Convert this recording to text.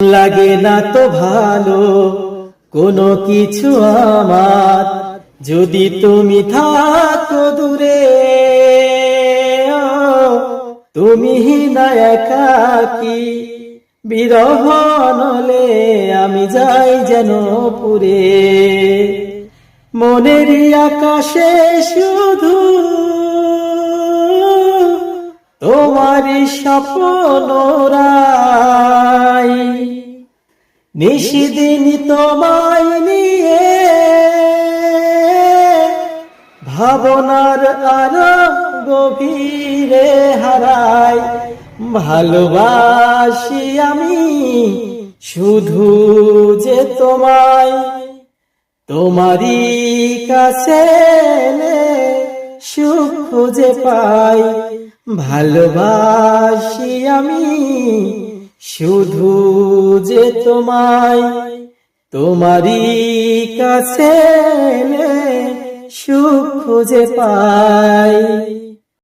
লাগে না তো ভালো কোনো কিছু আমার, যদি তুমি থাকো দূরে। তুমি না একাকী বিরহ নলে আমি যাই যেন পুরে। মনের আকাশে শুধু তোমারই স্বপ্ন রাই, নিশিদিন তোমায় নিয়ে ভাবনার আরো গভীরে হারাই। ভালোবাসি আমি শুধু যে তোমায়, তোমারই কাছে সুখ খুঁজে পাই। ভালোবাসি আমি শুধু যে তোমায়, তোমারই কাছে সুখ খুঁজে পাই।